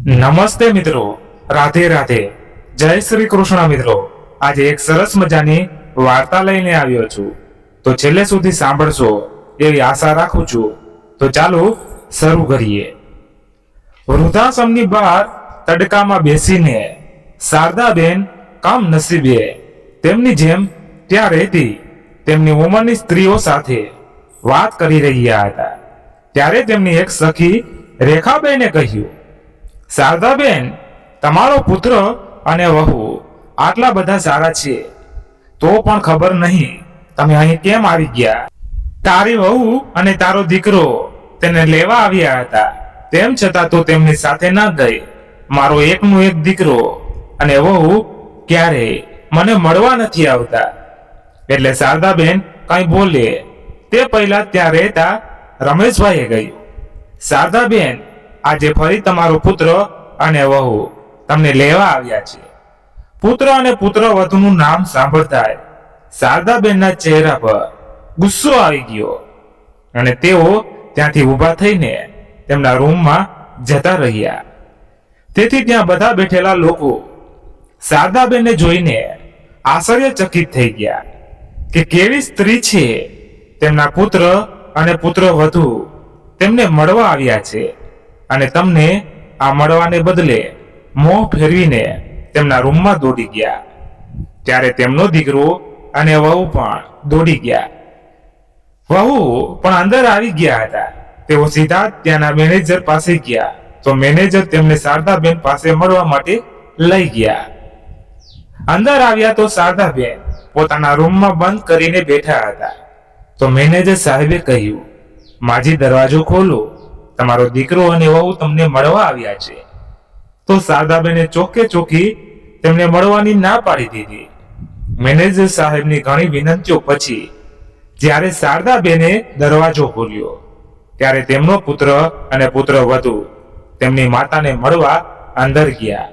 નમસ્તે મિત્રો, રાધે રાધે, જય શ્રી કૃષ્ણ મિત્રો। આજે એક સરસ મજાની વાર્તા લઈને આવ્યો છું, તો છેલ્લે સુધી સાંભળશો એવી આશા રાખું છું। તો ચાલો શરૂ કરીએ। વૃદ્ધાશ્રમની બહાર તડકામાં બેસીને શારદાબેન કામ નસીબે તેમની જેમ ત્યાં રહેતી તેમની ઉંમરની સ્ત્રીઓ સાથે વાત કરી રહ્યા હતા। ત્યારે તેમની એક સખી રેખાબેને કહ્યું, શારદાબેન, તમારો પુત્ર અને વહુ આટલા બધા સારા છે, તો પણ ખબર નહીં તમે અહીં કેમ આવી ગયા। તારી વહુ અને તારો દીકરો તેને લેવા આવ્યા હતા, તેમ છતાં તું તેમની સાથે ન ગઈ। મારો એકનો એક દીકરો અને વહુ ક્યારેય મને મળવા નથી આવતા। એટલે શારદાબેન કઈ બોલે તે પહેલા ત્યાં રહેતા રમેશભાઈએ કહ્યું, શારદાબેન, આજે ફરી તમારો પુત્ર અને વહુ તમને લેવા આવ્યા છે। પુત્ર અને પુત્ર વધુનું નામ સાંભળતા શારદાબેનના ચહેરા પર ગુસ્સો આવી ગયો અને તેઓ ત્યાંથી ઊભા થઈને તેમના રૂમમાં જતા રહ્યા। તેથી ત્યાં બધા બેઠેલા લોકો શારદાબેનને જોઈને આશ્ચર્યચકિત થઈ ગયા કે કેવી સ્ત્રી છે। તેમના પુત્ર અને પુત્ર વધુ તેમને મળવા આવ્યા છે અને તમને આ મળવાને બદલે મોં ફેરવીને તેમના રૂમમાં દોડી ગયા। ત્યારે તેમનો દીકરો અને વહુ પણ દોડી ગયા। વહુ પણ અંદર આવી ગયા હતા। તેઓ સીધા ત્યાંના મેનેજર પાસે ગયા તો મેનેજર તેમને શારદાબેન પાસે મળવા માટે લઈ ગયા। અંદર આવ્યા તો શારદાબેન પોતાના રૂમમાં બંધ કરીને બેઠા હતા। તો મેનેજર સાહેબે કહ્યું, માજી, દરવાજો ખોલો, તમારો દીકરો અને વહુ તમને મળવા આવ્યા છે। તો શારદાબેને ચોખ્ખે ચોખ્ખી તેમને મળવાની ના પાડી દીધી। મેનેજર સાહેબની ઘણી વિનંતીઓ પછી જ્યારે શારદાબેને દરવાજો ખોલ્યો ત્યારે તેમનો પુત્ર અને પુત્ર વધુ તેમની માતાને મળવા અંદર ગયા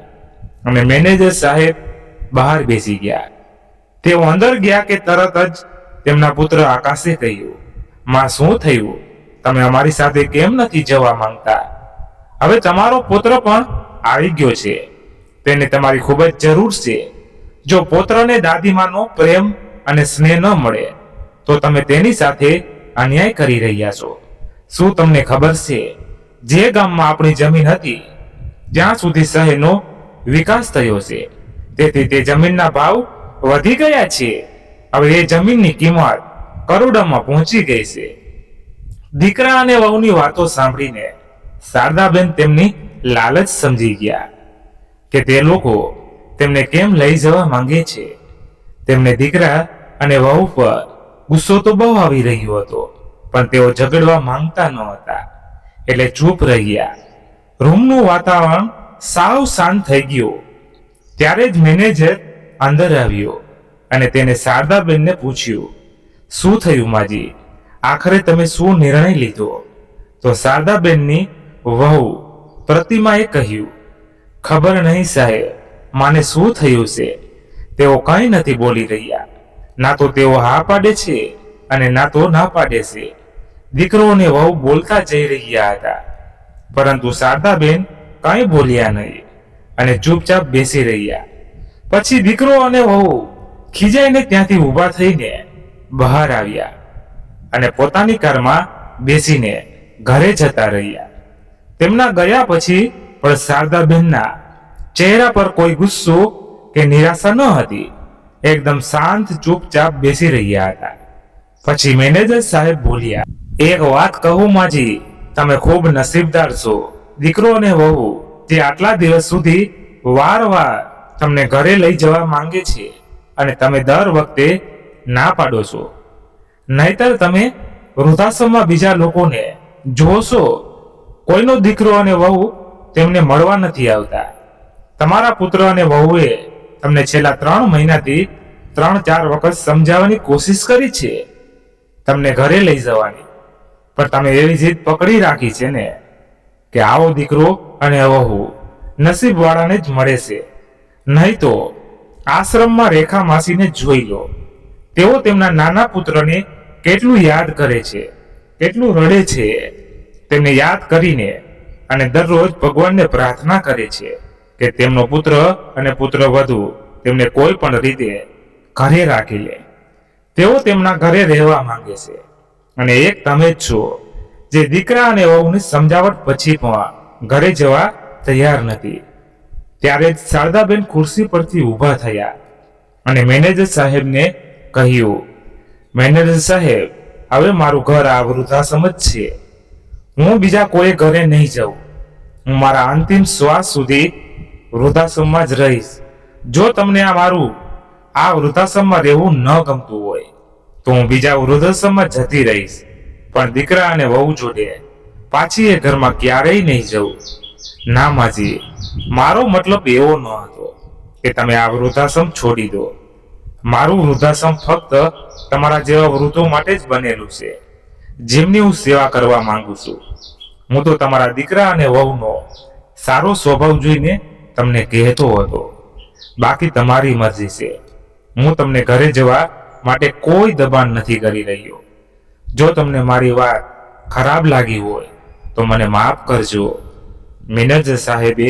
અને મેનેજર સાહેબ બહાર બેસી ગયા। તેઓ અંદર ગયા કે તરત જ તેમના પુત્ર આકાશે કહ્યું, માં, શું થયું? તમે અમારી સાથે કેમ નથી જવા માંગતા? હવે તમારો પુત્ર પણ આવી ગયો છે, તેને તમારી ખૂબ જ જરૂર છે। જો પુત્રને દાદીમાનો પ્રેમ અને સ્નેહ ન મળે તો તમે તેની સાથે અન્યાય કરી રહ્યા છો। શું તમને ખબર છે, જે ગામમાં આપણી જમીન હતી ત્યાં સુધી શહેરનો વિકાસ થયો છે, તેથી તે જમીનના ભાવ વધી ગયા છે। હવે એ જમીનની કિંમત કરોડોમાં પહોંચી ગઈ છે। દીકરા અને વહુની વાતો સાંભળીને શારદાબેન તેમની લાલચ સમજી ગયા કે તે લોકો તેમને કેમ લઈ જવા માંગે છે। તેમને દીકરા અને વહુ પર ગુસ્સો તો બહુ આવી રહ્યો હતો, પણ તેઓ ઝઘડવા માંગતા ન હતા, એટલે ચૂપ રહ્યા। રૂમનું વાતાવરણ સાવ શાંત થઈ ગયું। ત્યારે જ મેનેજર અંદર આવ્યો અને તેને શારદાબેનને પૂછ્યું, શું થયું માજી? આખરે તમે શું નિર્ણય લીધો? તો શારદાબેનની વહુ પ્રતિમાએ કહ્યું, ખબર નહીં સાહેબ, માને શું થયું છે। તેઓ કંઈ નથી બોલી રહ્યા। ના તો તેઓ હા પાડે છે અને ના તો ના પાડે છે। દીકરો અને વહુ બોલતા જઈ રહ્યા હતા, પરંતુ શારદાબેન કંઈ બોલ્યા નહીં અને ચૂપચાપ બેસી રહ્યા। પછી દીકરો અને વહુ ખીજાઈને ત્યાંથી ઊભા થઈને બહાર આવ્યા અને પોતાની કારમાં બેસીને ઘરે જતા રહ્યા। તેમના ગયા પછી પણ શારદાબેનના ચહેરા પર કોઈ ગુસ્સો કે નિરાશા ન હતી। એકદમ શાંત ચૂપચાપ બેસી રહ્યા હતા। પછી મેનેજર સાહેબ બોલ્યા, એક વાત કહું માજી, તમે ખૂબ નસીબદાર છો। દીકરો અને વહુ જે આટલા દિવસ સુધી વારવાર તમને ઘરે લઈ જવા માંગે છે અને તમે દર વખતે ના પાડો છો। નહીતર તમે વૃદ્ધાશ્રમમાં બીજા લોકોને જોશો, કોઈનો દીકરો અને વહુ તેમને મળવા નથી આવતા। તમારા પુત્ર અને વહુએ તમને છેલ્લા 3 મહિનાથી 3-4 વખત સમજાવવાની કોશિશ કરી છે તમને ઘરે લઈ જવાની, પણ તમે એવી જીદ પકડી રાખી છે ને કે આવો દીકરો અને વહુ નસીબવાળાને જ મળે છે। નહીં તો આશ્રમમાં રેખા માસીને જોઈ લો, તેઓ તેમના નાના પુત્રને કેટલું યાદ કરે છે, કેટલું રડે છે। તેમને યાદ કરીને અને દરરોજ ભગવાનને પ્રાર્થના કરે છે કે તેમનો પુત્ર અને પુત્રવધુ તેમને કોઈ પણ રીતે ઘરે રાખી લે. તેઓ તેમના ઘરે રહેવા માંગે છે અને એક તમે જ છો જે દીકરા અને વહુની સમજાવટ પછી પણ ઘરે જવા તૈયાર નથી. ત્યારે જ શારદાબેન ખુરશી પરથી ઊભા થયા અને મેનેજર સાહેબને કહ્યું, મેનેજર સાહેબ, હવે મારું ઘર આ વૃદ્ધાશ્રમ જ છે. હું બીજા કોઈ ઘરે નહીં જાઉં. હું મારા અંતિમ શ્વાસ સુધી વૃદ્ધાશ્રમમાં જ રહીશ. જો તમને આ વૃદ્ધાશ્રમમાં રહેવું ન ગમતું હોય તો હું બીજા વૃદ્ધાશ્રમમાં જતી રહીશ, પણ દીકરા અને વહુ જોડે પાછી એ ઘરમાં ક્યારેય નહીં જવું. ના માજી, મારો મતલબ એવો ન હતો કે તમે આ વૃદ્ધાશ્રમ છોડી દો. મારું વૃદ્ધાશ્રમ ફક્ત તમારા જેવા વૃદ્ધો માટે જ બનેલું છે જેમની હું સેવા કરવા માંગુ છું. હું તો તમારા દીકરા અને વહુનો સારો સ્વભાવ જોઈને તમને કહેતો હતો. બાકી તમારી મરજી છે. હું તમને ઘરે જવા માટે કોઈ દબાણ નથી કરી રહ્યો. જો તમને મારી વાત ખરાબ લાગી હોય તો મને માફ કરજો. મેનેજર સાહેબે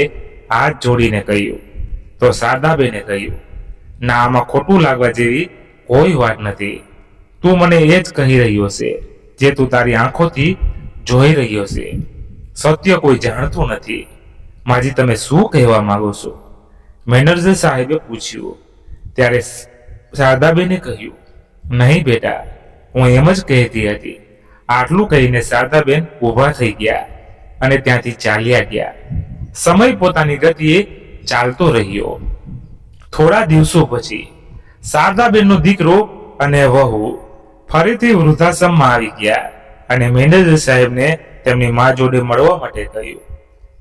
હાથ જોડીને કહ્યું. તો શારદાબેને કહ્યું, ના, આમાં ખોટું લાગવા જેવી કોઈ વાત નથી. તું મને એ જ કહી રહ્યો છે જે તું તારી આંખોથી જોઈ રહ્યો છે. સત્ય કોઈ જાણતું નથી. માજી, તમે શું કહેવા માંગો છો? મેનેજર સાહેબે પૂછ્યું. ત્યારે શારદાબેને કહ્યું, નહીં બેટા, હું એમ જ કહેતી હતી. આટલું કહીને શારદાબેન ઊભા થઈ ગયા અને ત્યાંથી ચાલ્યા ગયા. સમય પોતાની ગતિએ ચાલતો રહ્યો. થોડા દિવસો પછી શારદાબેનનો દીકરો અને વહુ ફરીથી વૃદ્ધાશ્રમમાં આવી ગયા અને મેનેજર સાહેબને તેમની મા જોડે મળવા માટે કહ્યું.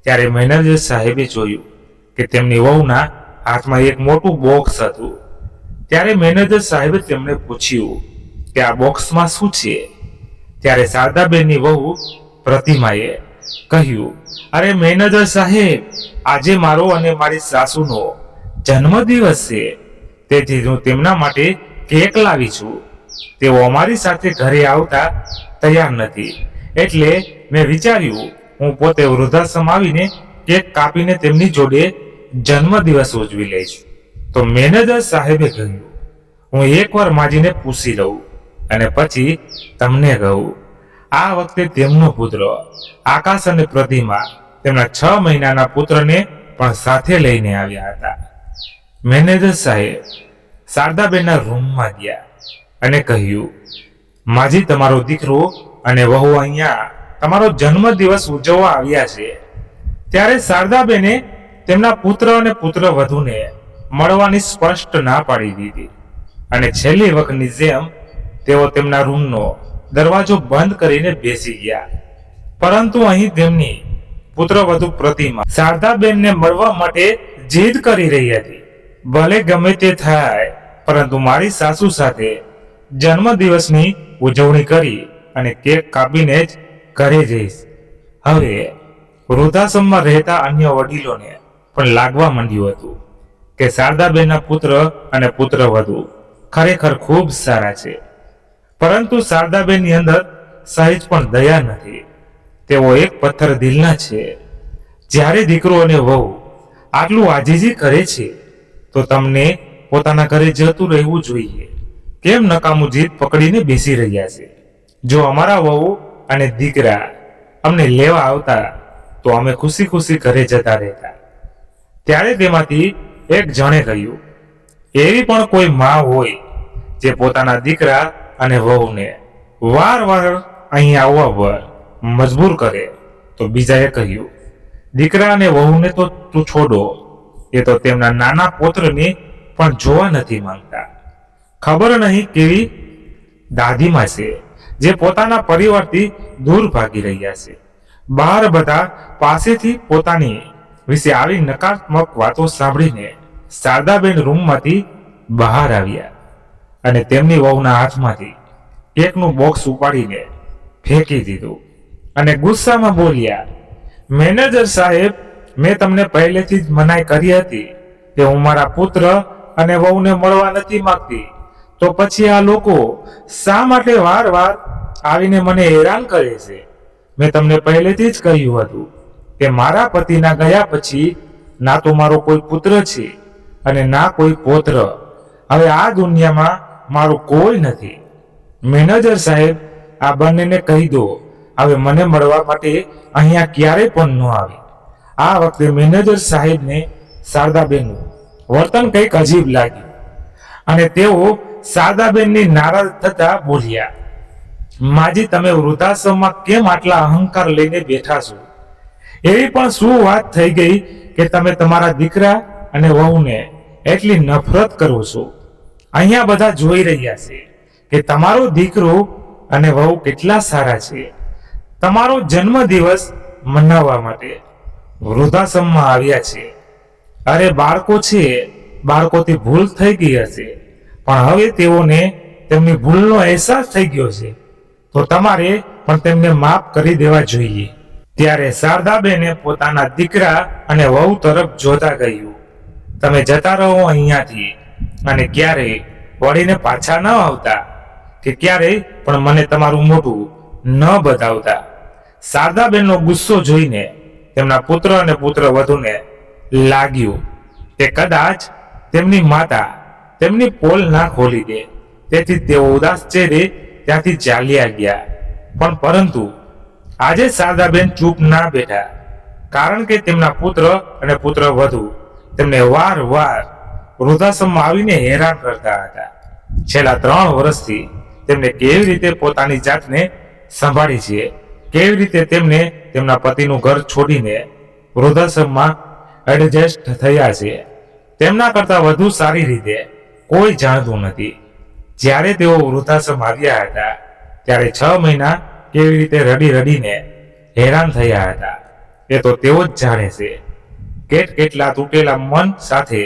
ત્યારે મેનેજર સાહેબે જોયું કે તેમની વહુના હાથમાં એક મોટું બોક્સ હતું. ત્યારે મેનેજર સાહેબે તેમને પૂછ્યું કે આ બોક્સમાં શું છે? ત્યારે શારદાબેનની વહુ પ્રતિમાએ કહ્યું, અરે મેનેજર સાહેબ, આજે મારો અને મારી સાસુનો જન્મદિવસ છે, તેથી હું તેમના માટે કેક લાવી છું. તેઓ અમારી સાથે ઘરે આવતા તૈયાર નથી, એટલે મેં વિચાર્યું હું પોતે વૃદ્ધાશ્રમ આવીને કેક કાપીને તેમની જોડે જન્મદિવસ ઉજવી લઈશ. તો મેનેજર સાહેબે કહ્યું, હું એકવાર માજીને પૂછી લઉં અને પછી તમને કહું. આ વખતે તેમનો પુત્ર આકાશ અને પ્રતિમા તેમના 6 મહિનાના પુત્રને પણ સાથે લઈને આવ્યા હતા. મેનેજર સાહેબ શારદાબેનના રૂમમાં ગયા અને કહ્યું, માજી, તમારો દીકરો અને વહુ અહીંયા તમારો જન્મદિવસ ઉજવવા આવ્યા છે. ત્યારે શારદાબેને તેમના પુત્ર અને પુત્રવધૂને મળવાની સ્પષ્ટ ના પાડી દીધી અને છેલ્લી વખતની જેમ તેઓ તેમના રૂમનો દરવાજો બંધ કરીને બેસી ગયા. પરંતુ અહીં તેમની પુત્રવધુ પ્રતિમા શારદાબેનને મળવા માટે જીદ કરી રહી હતી. ભલે ગમે તે થાય, પરંતુ મારી સાસુ સાથે જન્મદિવસની ઉજવણી કરી અને કેક કાપીને જ ઘરે જઈશ. હવે વૃદ્ધાશ્રમમાં રહેતા અન્ય વડીલોને પણ લાગવા માંડ્યું હતું કે શારદાબેનના પુત્ર અને પુત્રવધુ ખરેખર ખૂબ સારા છે, પરંતુ શારદાબેનની અંદર સહેજ પણ દયા નથી. તેઓ એક પથ્થર દિલના છે. જ્યારે દીકરો અને વહુ આટલું આજીજી કરે છે તો તમને પોતાના ઘરે જતું રહેવું જોઈએ. કેમ નકામું જીદ પકડીને બેસી રહ્યા છે? જો અમારા વહુ અને દીકરા અમને લેવા આવતા તો અમે ખુશી ખુશી ઘરે જતા રહેતા. ત્યારે તેમાંથી એક જણે કહ્યું, એવી પણ કોઈ માં હોય જે પોતાના દીકરા અને વહુને વારવાર અહીં આવવા પર મજબૂર કરે? તો બીજાએ કહ્યું, દીકરા અને વહુને તો તું છોડો, એ તો તેમના નાના પુત્રને પણ જોવા નથી માંગતા. ખબર નહીં કેવી દાદીમાં છે જે પોતાના પરિવારથી દૂર ભાગી રહ્યા છે. બહાર બધા પાસેથી પોતાની વિશે આવી નકારાત્મક વાતો સાંભળીને શારદાબેન રૂમમાંથી બહાર આવ્યા અને તેમની વહુના હાથમાંથી કેકનું બોક્સ ઉપાડીને ફેંકી દીધું અને ગુસ્સામાં બોલ્યા, મેનેજર સાહેબ, મેં તમને પહેલેથી જ મનાઈ કરી હતી કે હું મારા પુત્ર અને વહુને મળવા નથી માંગતી, તો પછી આ લોકો શા માટે વારવાર આવીને મને હેરાન કરે છે? મેં તમને પહેલેથી જ કહ્યું હતું કે મારા પતિના ગયા પછી ના તો મારો કોઈ પુત્ર છે અને ના કોઈ પૌત્ર. હવે આ દુનિયામાં મારું કોઈ નથી. મેનેજર સાહેબ, આ બંનેને કહી દો હવે મને મળવા માટે અહીંયા ક્યારેય પણ ન આવે. આ વખતે મેનેજર સાહેબને શારદાબેનનું વર્તન કંઈક અજીબ લાગ્યું અને તેઓ શારદાબેનની નારાજ થતા બોલ્યા, માજી, તમે વૃદ્ધાશ્રમમાં કેમ આટલા અહંકાર લઈને બેઠા છો? એવી પણ શું વાત થઈ ગઈ કે તમે તમારા દીકરા અને વહુને એટલી નફરત કરો છો? અહીંયા બધા જોઈ રહ્યા છે કે તમારો દીકરો અને વહુ કેટલા સારા છે. તમારો જન્મદિવસ મનાવવા માટે વૃદ્ધાશ્રમમાં આવ્યા છે. અરે બાળકો છે, બાળકોથી ભૂલ થઈ ગઈ હશે, પણ હવે તેઓને તેમની ભૂલનો અહેસાસ થઈ ગયો છે, તો તમારે પણ તેમને માફ કરી દેવા જોઈએ. ત્યારે શારદાબેને પોતાના દીકરા અને વહુ તરફ જોતા કહ્યું, તમે જતા રહો અહીંયાથી અને ક્યારેય વળીને પાછા ન આવતા, કે ક્યારેય પણ મને તમારું મોઢું ન બતાવતા. શારદાબેનનો ગુસ્સો જોઈને તેમના પુત્ર અને પુત્રવધૂને લાગ્યું કે કદાચ તેમની માતા તેમની પોલ ના ખોલી દે, તેથી તેઓ ઉદાસ ચહેરે ત્યાંથી ચાલ્યા ગયા. પણ પરંતુ આજે શારદાબેન ચૂપ ના બેઠા, કારણ કે તેમના પુત્ર અને પુત્રવધુ તેમને વારવાર વૃદ્ધાશ્રમમાં આવીને હેરાન કરતા હતા. છેલ્લા 3 વર્ષથી તેમને કેવી રીતે પોતાની જાતને સંભાળી છે, કેવી રીતે તેમને તેમના પતિનું ઘર છોડીને વૃદ્ધાશ્રમમાં એડજસ્ટ થયા છે, તેમના કરતા વધુ સારી રીતે કોઈ જાણતું નથી. જ્યારે તેઓ વૃદ્ધાશ્રમ આવ્યા હતા ત્યારે 6 મહિના કેવી રીતે રડી રડીને હેરાન થયા હતા એ તો તેઓ જ જાણે છે. કેટલા તૂટેલા મન સાથે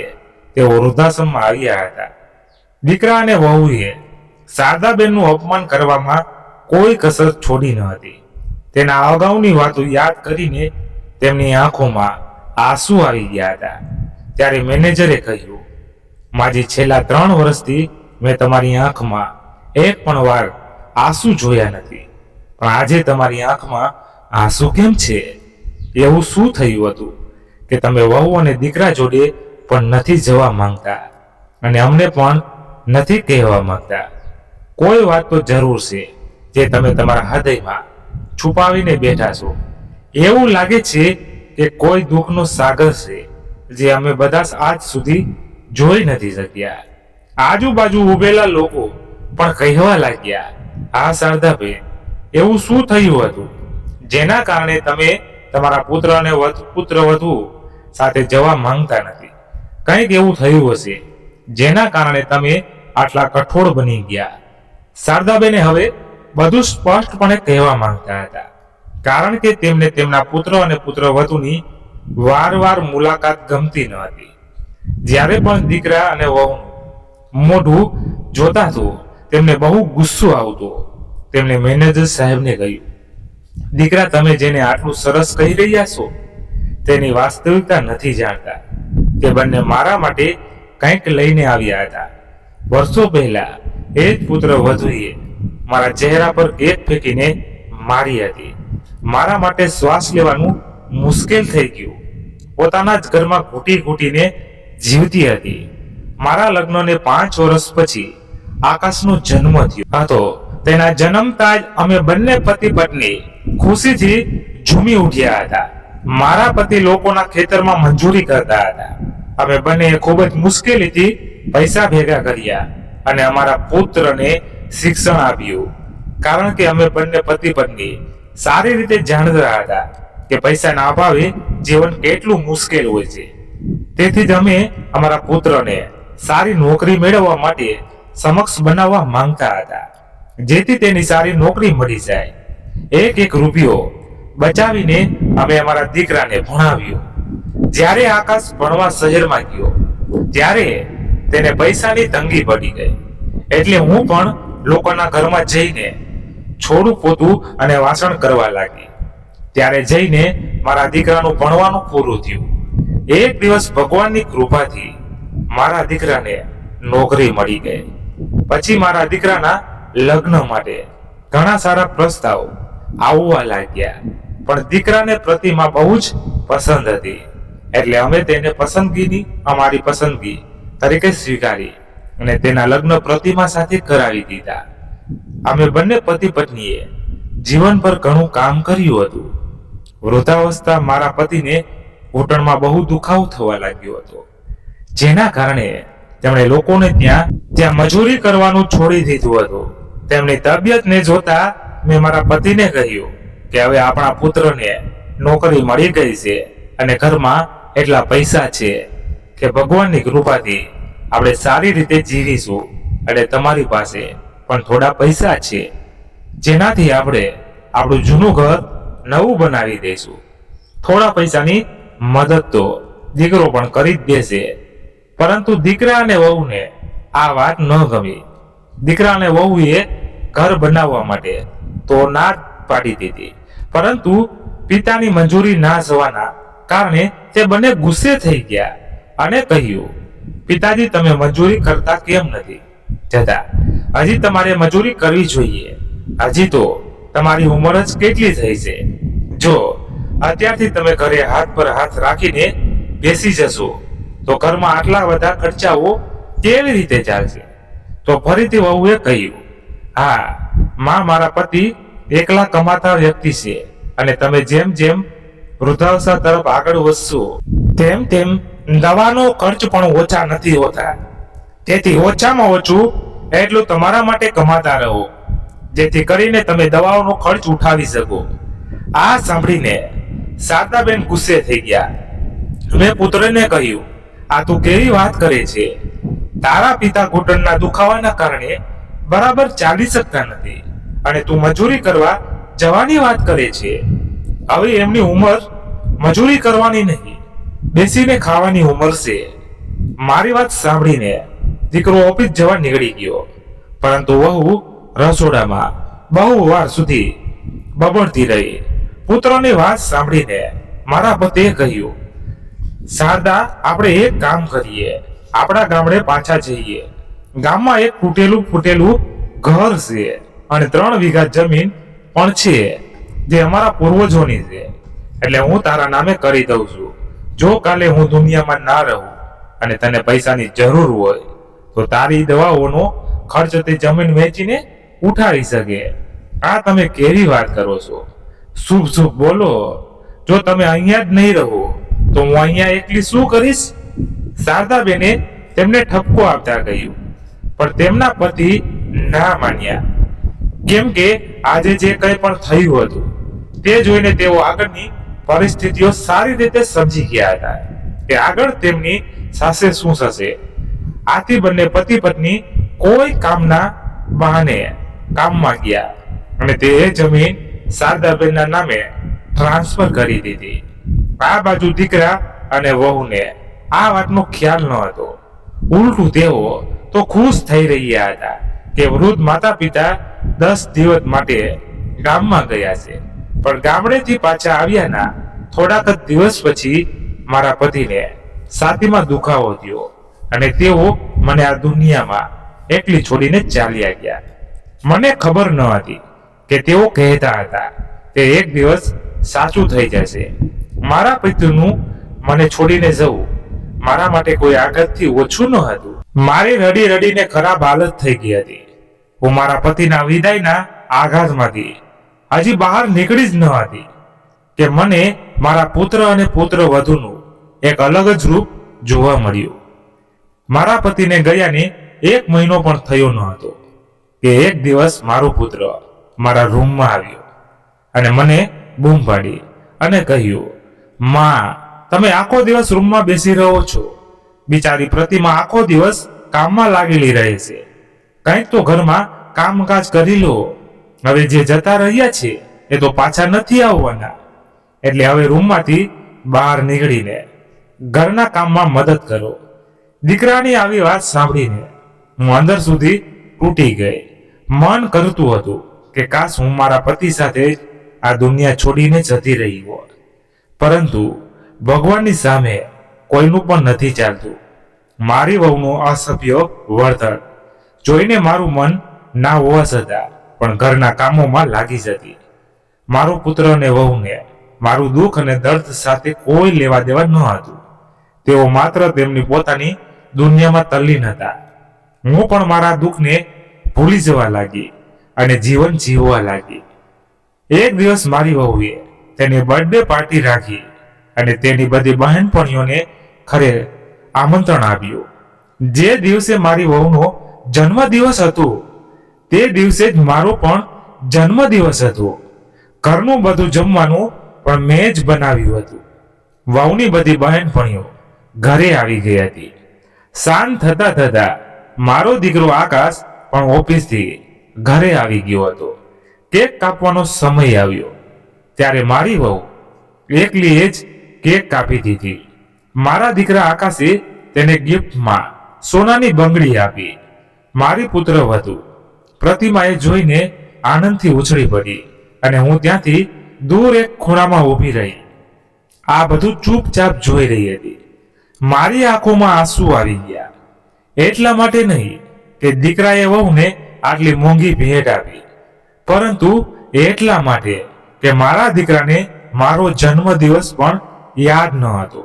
તેઓ વૃદ્ધાશ્રમમાં આવ્યા હતા. દીકરા અને વહુએ શારદાબેનનું અપમાન કરવામાં કોઈ કસર છોડી ન હતી. તેના અગાઉની વાતો યાદ કરીને તેમની આંખોમાં આંસુ આવી ગયા હતા. ત્યારે મેનેજરે કહ્યું, માજી, છેલ્લા 3 વર્ષથી મેં તમારી આંખમાં એક પણ વાર આંસુ જોયા નથી, પણ આજે તમારી આંખમાં આંસુ કેમ છે? એવું શું થયું હતું કે તમે વહુ અને દીકરા જોડે પણ નથી જવા માંગતા અને અમને પણ નથી કહેવા માંગતા? કોઈ વાત તો જરૂર છે જે તમે તમારા હૃદયમાં છુપાવીને બેઠા છો. એવું લાગે છે કે કોઈ દુઃખનો સાગર છે જે અમે બધા આજ સુધી જોઈ નથી શક્યા. આજુબાજુ ઉભેલા લોકો પણ કહેવા લાગ્યા, આ શારદાબેન, એવું શું થયું હતું જેના કારણે તમે તમારા પુત્ર અને પુત્રવધુ સાથે જવા માંગતા નથી? કંઈક એવું થયું હશે જેના કારણે તમે આટલા કઠોળ બની ગયા. શારદાબેને હવે બધું સ્પષ્ટપણે કહેવા માંગતા હતા, કારણ કે તેમને તેમના પુત્ર અને પુત્રવધુની વારવાર મુલાકાત ગમતી ન હતી. જ્યારે પણ દીકરા અને વહુનું મોઢું જોતા તો તેમને બહુ ગુસ્સો આવતો. તેમણે મેનેજર સાહેબને કહ્યું, દીકરા, તમે જેને આટલું સરસ કહી રહ્યા છો તેની વાસ્તવિકતા નથી જાણતા. તે બંને મારા માટે કંઈક લઈને આવ્યા હતા. વર્ષો પહેલા એ જ પુત્રવધુએ મારા ચહેરા પર કેક ફેંકીને મારી હતી. મારા માટે શ્વાસ લેવાનું મુશ્કેલ થઈ ગયું. પોતાના જ ઘરમાં ઘૂંટી ઘૂંટીને જીવતી હતી. મારા લગ્નને 5 વર્ષ પછી આકાશનો જન્મ થયો હતો. તેના જન્મતા જ અમે બંને પતિ પત્ની ખુશીથી ઝૂમી ઉઠ્યા હતા. મારા પતિ લોકોના ખેતરમાં મંજૂરી કરતા હતા. અમે બંને ખૂબ જ મુશ્કેલીથી પૈસા ભેગા કર્યા અને અમારા પુત્રને શિક્ષણ આપ્યું, કારણ કે અમે બંને પતિ પત્ની સારી રીતે જાણતા હતા કે પૈસાના અભાવે જીવન કેટલું મુશ્કેલ હોય છે. તેથી જ અમે અમારા પુત્રને સારી નોકરી મેળવવા માટે સમક્ષ બનાવવા માંગતા હતા, જેથી તેની સારી નોકરી મળી જાય. એક રૂપિયો બચાવીને અમે અમારા દીકરાને ભણાવ્યો. જ્યારે આકાશ ભણવા શહેરમાં ગયો ત્યારે તેને પૈસાની તંગી પડી ગઈ, એટલે હું પણ લોકોના ઘરમાં જઈને છોડું પોતું અને વાસણ કરવા લાગી. ત્યારે જઈને મારા દીકરાનું ભણવાનું પૂરું થયું. એક દિવસ ભગવાનની કૃપાથી મારા દીકરાને નોકરી મળી ગઈ. પછી મારા દીકરાના લગ્ન માટે ઘણા સારા પ્રસ્તાવ આવવા લાગ્યા. પણ દીકરાને પ્રતિમા બહુ જ પસંદ હતી, એટલે અમે તેને પસંદગીની અમારી પસંદગી તરીકે સ્વીકારી અને તેના લગ્ન પ્રતિમા સાથે કરાવી દીધા. અમે બંને પતિ પત્નીએ જીવન પર ઘણું કામ કર્યું હતું. વૃદ્ધાવસ્થા મારા પતિને ઘૂંટણમાં બહુ દુખાવો થવા લાગ્યો હતો, જેના કારણે તેમણે લોકોને ત્યાં મજૂરી કરવાનું છોડી દીધું હતું. તેમની તબિયતને જોતા મેં મારા પતિને કહ્યું કે હવે આપણા પુત્રને નોકરી મળી ગઈ છે અને ઘરમાં એટલા પૈસા છે કે ભગવાનની કૃપાથી આપણે સારી રીતે જીવીશું, અને તમારી પાસે પણ થોડા પૈસા છે જેનાથી આપણે આપણું જૂનું ઘર નવું બનાવી દઈશું. થોડા પૈસાની મદદ તો દીકરો પણ કરી જ દેશે. પરંતુ દીકરા અને વહુને આ વાત ન ગમી. દીકરા અને વહુએ ઘર બનાવવા માટે તો ના પાડી દીધી, પરંતુ પિતાની મંજૂરી ના જવાના કારણે તે બંને ગુસ્સે થઈ ગયા અને કહ્યું, પિતાજી તમે મંજૂરી કરતા કેમ નથી જતા? હજી તમારે મજૂરી કરવી જોઈએ. હજી તો તમારી ઉંમર જ કેટલી થઈ છે. જો અત્યારથી તમે ઘરે હાથ પર હાથ રાખીને બેસી જશો તો ઘરમાં આટલા બધા ખર્ચાઓ કેવી રીતે ચાલશે? તો ફરીથી વહુએ કહ્યું, હા માં, મારા પતિ એકલા કમાતા વ્યક્તિ છે અને તમે જેમ જેમ વૃદ્ધાવસ્થા તરફ આગળ વધશો તેમ તેમ દવાનો ખર્ચ પણ ઓછા નથી હોતા. તેથી ઓછામાં ઓછું એટલું તમારા માટે કમાતા રહો, જેથી કરીને તમે દવાઓનો ખર્ચ ઉઠાવી શકો. આ સાંભળીને શારદાબેન ગુસ્સે થઈ ગયા. મેં પુત્રને કહ્યું, આ તું કેવી વાત કરે છે? તારા પિતા ઘૂંટણના દુખાવાના કારણે બરાબર ચાલી શકતા નથી અને તું મજૂરી કરવા જવાની વાત કરે છે. હવે એમની ઉંમર મજૂરી કરવાની નહીં, બેસીને ખાવાની ઉંમર છે. મારી વાત સાંભળીને દીકરો ઓફિસ જવા નીકળી ગયો, પરંતુ વહુ રસોડામાં બહુ વાર સુધી બબડતી રહી. પુત્રની વાત સાંભળીને મારા પતિએ કહ્યું, શારદા, આપણે એક કામ કરીએ, આપણા ગામડે પાછા જઈએ. ગામમાં એક ફૂટેલું ઘર છે અને 3 વીઘા જમીન પણ છે જે અમારા પૂર્વજોની છે, એટલે હું તારા નામે કરી દઉં છું. જો કાલે હું દુનિયામાં ના રહું અને તને પૈસાની જરૂર હોય તો તારી દવાઓનો ખર્ચ તે જમીન વેચીને ઉઠાવી શકે. આ તમે કેવી વાત કરો છો? શુભ શુભ બોલો. જો તમે અહીંયા જ નહીં રહો તો હું અહીંયા એકલી શું કરીશ? શારદાબેને તેમને ઠપકો આપતા કહ્યું, પણ તેમના પતિ ના માન્યા. કેમ કે આજે જે કંઈ પણ થયું હતું તે જોઈને તેઓ આગળની પરિસ્થિતિઓ સારી રીતે સમજી ગયા હતા કે આગળ તેમની સાથે શું થશે. આથી બંને પતિ પત્ની કોઈ કામના બહાને કામમાં ગયા અને તે જમીન શારદાબેનના નામે ટ્રાન્સફર કરી દીધી. આ બાજુ દીકરા અને વહુને આ વાતનો ખ્યાલ ન હતો. ઉલટું તેઓ તો ખુશ થઈ રહ્યા હતા કે વૃદ્ધ માતા પિતા 10 દિવસ માટે ગામમાં ગયા છે. પણ ગામડેથી પાછા આવ્યાના થોડાક જ દિવસ પછી મારા પતિને છાતીમાં દુખાવો થયો અને તેઓ મને આ દુનિયામાં એકલી છોડીને ચાલ્યા ગયા. મને ખબર ન હતી કે તેઓ કહેતા હતા તે એક દિવસ સાચું થઈ જશે. મારા પિતૃનું મને છોડીને જવું મારા માટે કોઈ આઘાતથી ઓછું ન હતું. મારી રડી રડીને ખરાબ હાલત થઈ ગઈ હતી. હું મારા પતિના વિદાયના આઘાતમાંથી હજી બહાર નીકળી જ ન હતી કે મને મારા પુત્ર અને પુત્ર વધુનું એક અલગ જ રૂપ જોવા મળ્યું. મારા પતિને ગયાને 1 મહિનો પણ થયો ન હતો કે એક દિવસ મારો પુત્ર મારા રૂમમાં આવ્યો અને મને બૂમ પાડી અને કહ્યું, માં, તમે આખો દિવસ રૂમમાં બેસી રહો છો. બિચારી પ્રતિમા આખો દિવસ કામમાં લાગેલી રહે છે. કંઈક તો ઘરમાં કામકાજ કરી લો. હવે જે જતા રહ્યા છે એ તો પાછા નથી આવવાના, એટલે હવે રૂમમાંથી બહાર નીકળીને ઘરના કામમાં મદદ કરો. દીકરાની આવી વાત સાંભળીને હું અંદર સુધી તૂટી ગઈ. મન કરતું હતું કે કાશ હું મારા પતિ સાથે આ દુનિયા છોડીને જતી રહી હોત, પરંતુ ભગવાનની સામે કોઈનું પણ નથી ચાલતું. મારી વહુનું અસભ્ય વર્તન જોઈને મારું મન ના હોવા છતાં પણ ઘરના કામોમાં લાગી જતી. મારો પુત્ર અને વહુને મારું દુઃખ અને દર્દ સાથે કોઈ લેવા દેવા ન હતું. તેઓ માત્ર તેમની પોતાની દુનિયામાં તલ્લીન હતા. હું પણ મારા દુઃખને ભૂલી જવા લાગી અને જીવન જીવવા લાગી. એક દિવસ મારી વહુએ તેની બર્થડે પાર્ટી રાખી અને તેની બધી બહેનપણીઓને ઘરે આમંત્રણ આપ્યું. જે દિવસે મારી વહુનો જન્મદિવસ હતો તે દિવસે જ મારો પણ જન્મદિવસ હતો. ઘરનું બધું જમવાનું પણ મેં જ બનાવ્યું હતું. વહુની બધી બહેનપણીઓ ઘરે આવી ગઈ હતી. સાંજ થતા થતા મારો દીકરો આકાશ પણ ઓફિસથી ઘરે આવી ગયો હતો. કેક કાપવાનો સમય આવ્યો ત્યારે મારી વહુ એકલીએ જ કેક કાપી દીધી. મારા દીકરા આકાશે તેને ગિફ્ટમાં સોનાની બંગડી આપી. મારી પુત્રવધુ પ્રતિમાએ જોઈને આનંદથી ઉછળી પડી અને હું ત્યાંથી દૂર એક ખૂણામાં ઊભી રહી. આ બધું ચૂપચાપ જોઈ રહી હતી. મારી આંખોમાં આંસુ આવી ગયા. એટલા માટે નહીં કે દીકરાએ વહુને આટલી મોંઘી ભેટ આપી, પરંતુ એટલા માટે કે મારા દીકરાને મારો જન્મદિવસ પણ યાદ ન હતો.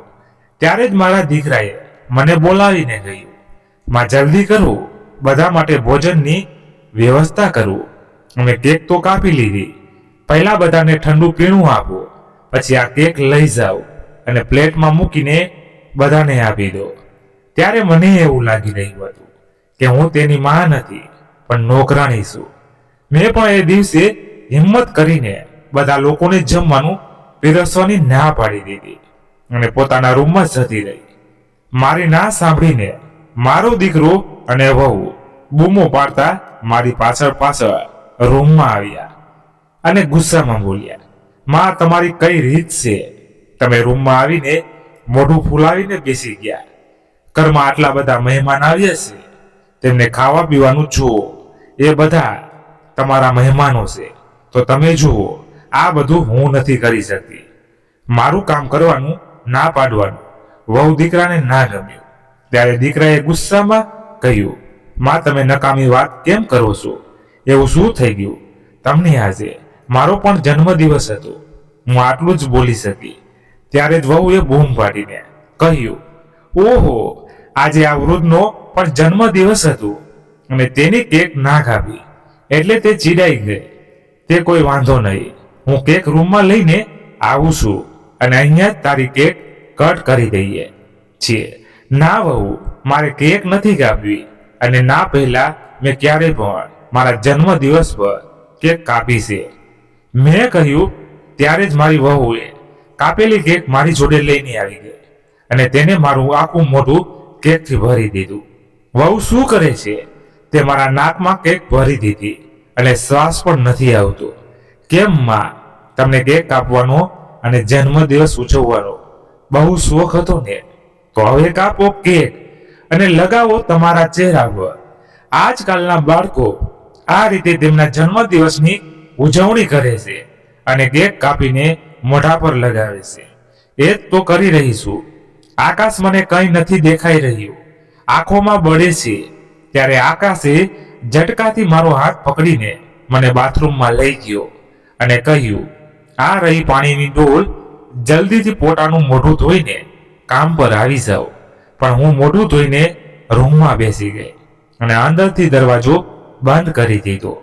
ત્યારે જ મારા દીકરાએ મને બોલાવીને કહ્યું, માં જલ્દી કરું, બધા માટે ભોજનની વ્યવસ્થા કરું. અમે કેક તો કાપી લીધી, પહેલા બધાને ઠંડુ પીણું આપો, પછી આ કેક લઈ જાઓ અને પ્લેટમાં મૂકીને બધાને આપી દો. ત્યારે મને એવું લાગી રહ્યું હતું કે હું તેની માં નથી પણ નોકરાણી છું. મેં પણ એ દિવસે હિંમત કરીને બધા લોકોને જમવાનું પીરસવાની ના પાડી દીધી અને પોતાના રૂમમાં જતી રહી. મારી ના સાંભળીને મારો દીકરો અને વહુ બૂમો પાડતા મારી પાછળ પાછળ રૂમમાં આવ્યા અને ગુસ્સામાં બોલ્યા, માં તમારી કઈ રીત છે? તમે રૂમમાં આવીને મોઢું ફૂલાવીને બેસી ગયા. ઘરમાં આટલા બધા મહેમાન આવ્યા છે, તેમને ખાવા પીવાનું જુઓ. એ બધા તમારા મહેમાનો છે, તો તમે જુઓ, આ બધું હું નથી કરી શકતી. મારું કામ કરવાનું ના પાડવાનું વહુ દીકરાને ના ગમ્યું. ત્યારે દીકરાએ ગુસ્સામાં કહ્યું, માં તમે નકામી વાત કેમ કરો છો? એવું શું થઈ ગયું તમને? આજે મારો પણ જન્મદિવસ હતો, હું આટલું જ બોલી શકી. ત્યારે જ વહુએ બૂમ પાડીને કહ્યું, ઓહો, આજે આ વૃદ્ધનો પણ જન્મદિવસ હતો અને તેની કેક ના કાપી એટલે તે ચીડાઈ ગઈ. તે કોઈ વાંધો નહીં, હું કેક રૂમમાં લઈને આવું છું અને અહીંયા જ તારી કેક કટ કરી દઈએ છીએ. ના વહુ, મારે કેક નથી કાપવી અને ના પહેલા મેં ક્યારેય પણ મારા જન્મદિવસ પર કેક કાપી છે, મેં કહ્યું. ત્યારે જ મારી વહુએ કાપેલી કેક મારી જોડે લઈને આવી ગઈ અને તેને મારું આખું મોઢું કેકથી ભરી દીધું. વહુ શું કરે છે? તે મારા નાકમાં કેક ભરી દીધી અને શ્વાસ પણ નથી આવતો. કેમ માં, તમને કેક કાપવાનો અને જન્મદિવસ ઉજવવાનો બહુ શોખ હતો ને? તો હવે કાપો કેક અને લગાવો તમારા ચહેરા પર. આજકાલના બાળકો આ રીતે તેમના જન્મદિવસની ઉજવણી કરે છે અને કેક કાપીને મોઢા પર લગાવે છે. એ જ તો કરી રહી છું. આકાશ મને કંઈ નથી દેખાઈ રહ્યું, આંખોમાં બળે છે. ત્યારે આકાશે ઝટકાથી મારો હાથ પકડીને મને બાથરૂમમાં લઈ ગયો અને કહ્યું, આ રહી પાણીની ડોલ, જલ્દીથી પોતાનું મોઢું ધોઈને કામ પર આવી જાઓ. પણ હું મોઢું ધોઈને રૂમમાં બેસી ગઈ અને અંદરથી દરવાજો બંધ કરી દીધો.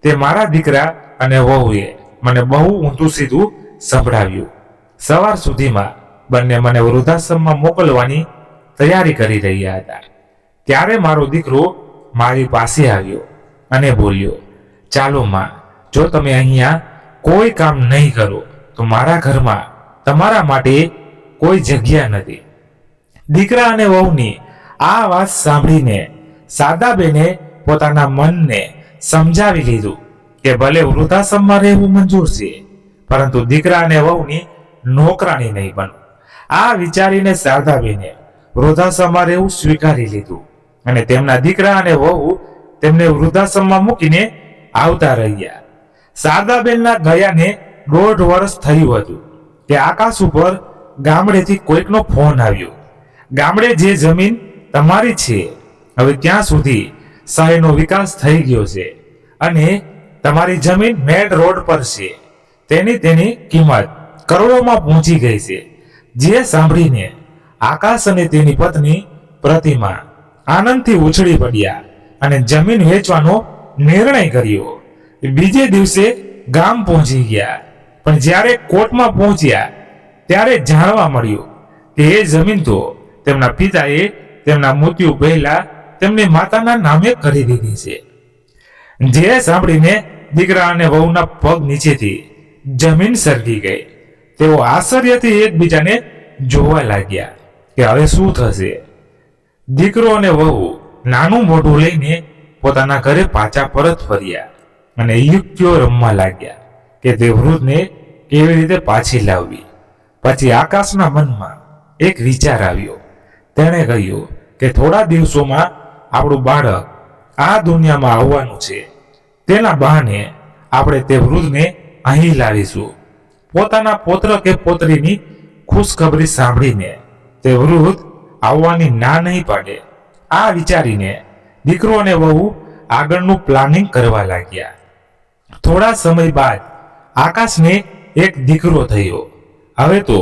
તે મારા દીકરા અને વહુએ મને બહુ ઊંધું સીધું સંભળાવ્યું. સવાર સુધીમાં બંને મને વૃદ્ધાશ્રમમાં મોકલવાની તૈયારી કરી રહ્યા હતા. ત્યારે મારો દીકરો મારી પાસે આવ્યો અને બોલ્યો, ચાલો માં, જો તમે અહીંયા કોઈ કામ નહીં કરો તો મારા ઘરમાં તમારા માટે કોઈ જગ્યા નથી. દીકરા અને વહુની આ વાત સાંભળીને સાદાબેને પોતાના મનને સમજાવી લીધું કે ભલે વૃદ્ધાશ્રમમાં રહેવું મંજૂર છે, પરંતુ દીકરા અને વહુની નોકરાણી નહીં બનવું. આ વિચારીને શારદાબેને વૃદ્ધાશ્રમમાં રહેવું સ્વીકારી લીધું અને તેમના દીકરા અને વહુ તેમને વૃદ્ધાશ્રમમાં મૂકીને આવતા રહ્યા. શારદાબેનના ગયાને 1.5 વર્ષ થયું હતું કે આકાશ ઉપર ગામડેથી કોઈકનો ફોન આવ્યો. ગામડે જે જમીન તમારી છે, હવે ત્યાં સુધી શહેરનો વિકાસ થઈ ગયો છે અને તમારી જમીન મેઇન રોડ પર છે. તેની કિંમત કરોડોમાં પહોંચી ગઈ છે, જે સાંભળીને આકાશ અને તેની પત્ની પ્રતિમા આનંદથી ઉછળી પડ્યા અને જમીન વેચવાનો નિર્ણય કર્યો. બીજે દિવસે ગામ પહોંચી ગયા, પણ જ્યારે કોર્ટમાં પહોંચ્યા ત્યારે જાણવા મળ્યું કે એ જમીન તો તેમના પિતાએ તેમના મૃત્યુ પહેલા તેમની માતાના નામે કરી દીધી છે. જે સાંભળીને દીકરા અને વહુના પગ નીચેથી જમીન સરકી ગઈ. તેઓ આશ્ચર્યથી એકબીજાને જોવા લાગ્યા કે હવે શું થશે. દીકરો અને વહુ નાનું મોઢું લઈને પોતાના ઘરે પાછા પરત ફર્યા અને યુક્તિઓ રમવા લાગ્યા કે તે વૃદ્ધને કેવી રીતે પાછી લાવવી. પછી આકાશના મનમાં એક વિચાર આવ્યો. તેણે કહ્યું કે થોડા દિવસોમાં આપણું બાળક આ દુનિયામાં આવવાનું છે. તેના બહાને આપણે તે વૃદ્ધને અહીં લાવીશું. પોતાના પુત્ર કે પુત્રીની ખુશખબરી સાંભળીને તે વૃદ્ધ આવવાની ના નહીં પાડે. આ વિચારીને દીકરો અને વહુ આગળનું પ્લાનિંગ કરવા લાગ્યા. થોડા સમય બાદ આકાશને એક દીકરો થયો. હવે તો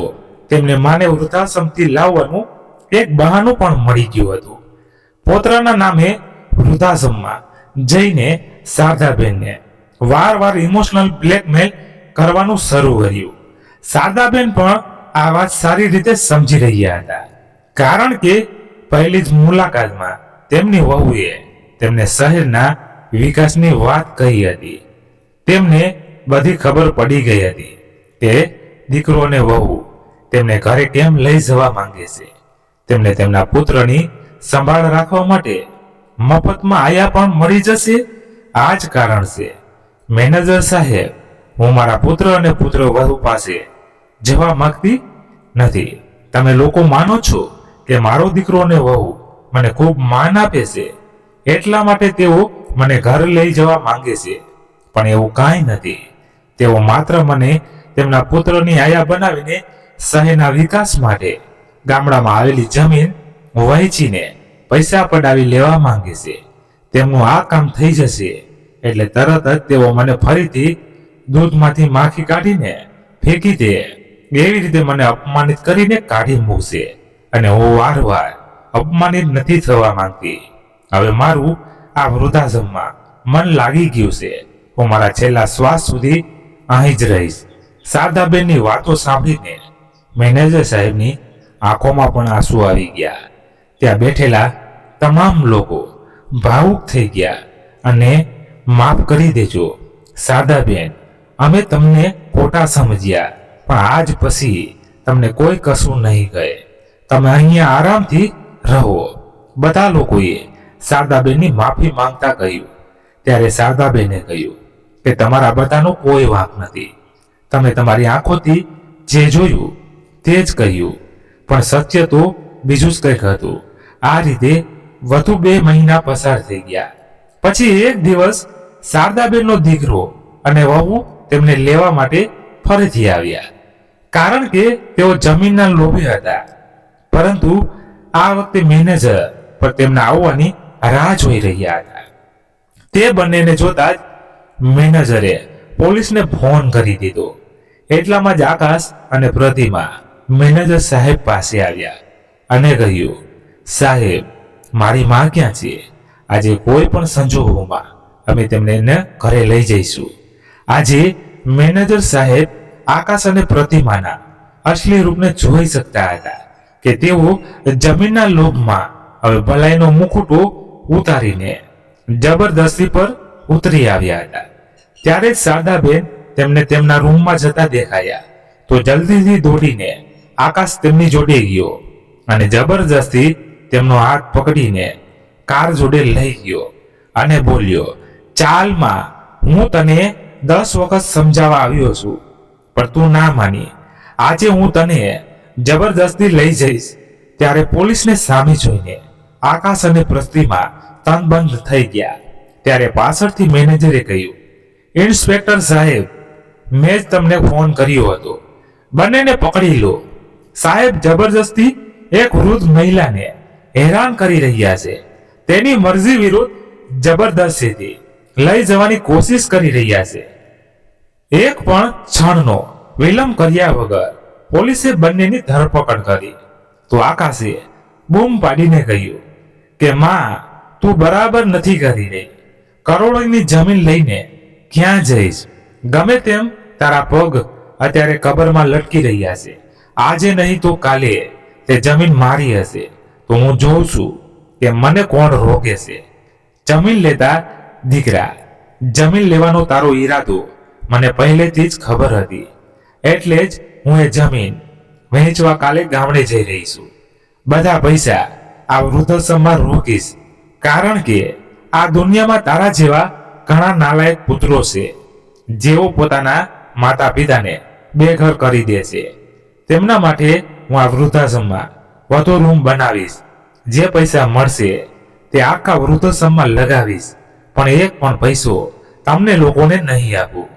તેમને માને વૃદ્ધાશ્રમથી લાવવાનું એક બહાનું પણ મળી ગયું હતું. પોતાના નામે વૃદ્ધાશ્રમમાં જઈને શારદાબેનને વારવાર ઇમોશનલ બ્લેકમેલ કરવાનું શરૂ કર્યું. શારદાબેન પણ આ વાત સારી રીતે સમજી રહ્યા હતા, કારણ કે પહેલી જ મુલાકાતમાં તેમની વહુએ તેમને શહેરના વિકાસની વાત કહી હતી. તેમને બધી ખબર પડી ગઈ હતી કે દીકરો અને વહુ તેમને ઘરે કેમ લઈ જવા માંગે છે. તેમને તેમના પુત્રની સંભાળ રાખવા માટે મફતમાં આયા પણ મળી જશે. આ જ કારણ છે, મેનેજર સાહેબ, હું મારા પુત્ર અને પુત્ર વહુ પાસે જવા માંગતી નથી. તમે લોકો માનો છો કે મારો દીકરો અને વહુ મને ખૂબ માન આપે છે, એટલા માટે તેઓ મને ઘર લઈ જવા માંગે છે. પણ એવું કાંઈ નથી. તેઓ માત્ર મને તેમના પુત્રની આયા બનાવીને શહેરના વિકાસ માટે ગામડામાં આવેલી જમીન વહેંચીને પૈસા પડાવી લેવા માંગે છે. તેમનું આ કામ થઈ જશે એટલે તરત જ તેઓ મને ફરીથી દૂધમાંથી માખી કાઢીને ફેંકી દે, એવી રીતે મને અપમાનિત કરીને કાઢી મૂકશે. અને હું વારવાર અપમાનિત નથી થવા માંગતી. હવે મારું આ વૃદ્ધાશ્રમમાં મન લાગી ગયું છે. હું મારા છેલ્લા શ્વાસ સુધી અહીં જ રહીશ. શારદાબેનની વાતો સાંભળીને મેનેજર સાહેબની આંખોમાં પણ આંસુ આવી ગયા. ત્યાં બેઠેલા તમામ લોકો ભાવુક થઈ ગયા અને માફ કરી દેજો શારદાબેન, અમે તમને ખોટા સમજ્યા, પણ આજ પછી તમને કોઈ કશું નહીં કહે. તમે અહીંયા આરામથી રહો. બધા લોકોએ શારદાબેનની માફી માંગતા કહ્યું. ત્યારે શારદાબેને કહ્યું કે તમારા બધાનો કોઈ વાંક નથી. તમે તમારી આંખોથી જે જોયું તે જ કહ્યું, પણ સત્ય તો બીજું જ કંઈક હતું. આ રીતે વધુ 2 મહિના પસાર થઈ ગયા. પછી એક દિવસ શારદાબેનનો દીકરો અને વહુ તેમને લેવા માટે ફરીથી આવ્યા, કારણ કે તેઓ જમીનના લોભી હતા. પરંતુ આ વખતે મેનેજર પર તેમના આવવાની રાહ જોઈ રહ્યા હતા. તે બંનેને જોતા જ મેનેજરે પોલીસને ફોન કરી દીધો. એટલામાં જ આકાશ અને પ્રતિમા મેનેજર સાહેબ પાસે આવ્યા અને કહ્યું, સાહેબ, મારી માં ક્યાં છે? આજે કોઈ પણ સંજોગોમાં અમે તેમને ઘરે લઈ જઈશું. આજે મેનેજર સાહેબ આકાશ અને પ્રતિમાના અસલી રૂપને જોઈ શકતા હતા કે તેઓ જમીનના લોભમાં હવે ભલાઈનો મુખોટો ઉતારીને જબરદસ્તી પર ઉતરી આવ્યા હતા. ત્યારે જ શારદાબેન તેમને તેમના રૂમમાં જતા દેખાયા તો જલ્દીથી દોડીને આકાશ તેમની જોડે ગયો અને જબરદસ્તી તેમનો હાથ પકડીને કાર જોડે લઈ ગયો અને બોલ્યો, ચાલમાં, હું તને 10 વખત સમજાવવા આવ્યો છું, પણ તું ના માની. આજે હું તને જબરદસ્તી લઈ જઈશ. ત્યારે પોલીસને સામે જોઈને આકાશ અને પ્રતિમા તનબંધ થઈ ગયા. ત્યારે પાછળથી મેનેજરે કહ્યું, ઇન્સ્પેક્ટર સાહેબ, મેં જ તમને ફોન કર્યો હતો, બંનેને પકડી લો. સાહેબ જબરદસ્તી એક વૃદ્ધ મહિલાને હેરાન કરી રહ્યા છે. તેની મરજી વિરુદ્ધ જબરદસ્તીથી લઈ જવાની કોશિશ કરી રહ્યા છે. એક પણ ક્ષણનો વિલંબ કર્યા વગર પોલીસે બંનેની ધરપકડ કરી. તો આકાશે બૂમ પાડીને કહ્યું કે માં, તું બરાબર નથી કરી રહી. કરોડોની જમીન લઈને ક્યાં જઈશ? ગમે તેમ તારા પગ અત્યારે કબરમાં લટકી રહ્યા છે. આજે નહીં તો કાલે તે જમીન મારી હશે. તો હું જોઉં છું કે મને કોણ રોકે છે. જમીન લેતા દીકરા, જમીન લેવાનો તારો ઈરાદો મને પહેલેથી જ ખબર હતી. એટલે જ હું એ જમીન વહેંચવા કાલે ગામડે જઈ રહી છું. બધા પૈસા આ વૃદ્ધાશ્રમમાં રોકીશ, કારણ કે આ દુનિયામાં તારા જેવા ઘણા નાલાયક પુત્રો છે, જેઓ પોતાના માતા પિતાને બેઘર કરી દે છે. તેમના માટે હું આ વૃદ્ધાશ્રમમાં વધુ રૂમ બનાવીશ. જે પૈસા મળશે તે આખા વૃદ્ધાશ્રમમાં લગાવીશ, પણ એક પણ પૈસો તમને લોકોને નહીં આપું.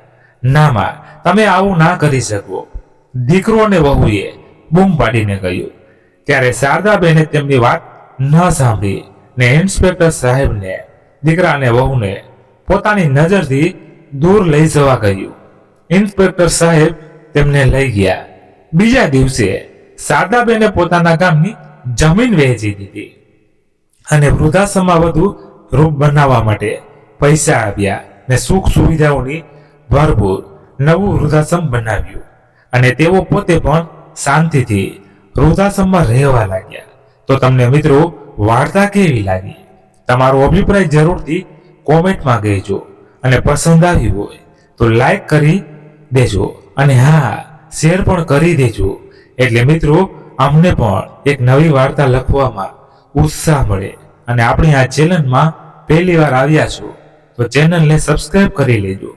ના માં, તમે આવું ના કરી શકો, દીકરો અને વહુએ બૂમ પાડીને કહ્યું. ત્યારે શારદાબેને તેમની વાત ન સાંભળી ને ઇન્સ્પેક્ટર સાહેબને દીકરા અને વહુને પોતાની નજરથી દૂર લઈ જવા કહ્યું. ઇન્સ્પેક્ટર સાહેબ તેમને લઈ ગયા. બીજા દિવસે શારદાબેને પોતાના ગામની જમીન વહેંચી દીધી અને વૃદ્ધાશ્રમમાં વધુ રૂપ બનાવવા માટે પૈસા આપ્યા ને સુખ સુવિધાઓની ભરપૂર નવું વૃદ્ધાશ્રમ બનાવ્યું. અને તેઓ પોતે પણ શાંતિથી વૃદ્ધાશ્રમમાં રહેવા લાગ્યા. તો તમને મિત્રો વાર્તા કેવી લાગી? તમારો અભિપ્રાય જરૂરથી કોમેન્ટમાં કહેજો, અને પસંદ આવી હોય તો લાઈક કરી દેજો, અને હા, શેર પણ કરી દેજો. એટલે મિત્રો અમને પણ એક નવી વાર્તા લખવામાં ઉત્સાહ મળે. અને આપણી આ ચેનલમાં પહેલી વાર આવ્યા છો તો ચેનલને સબસ્ક્રાઇબ કરી લેજો.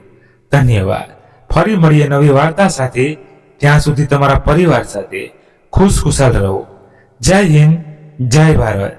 ધન્યવાદ. ફરી મળીએ નવી વાર્તા સાથે. ત્યાં સુધી તમારા પરિવાર સાથે ખુશખુશાલ રહો. જય હિન્દ, જય ભારત.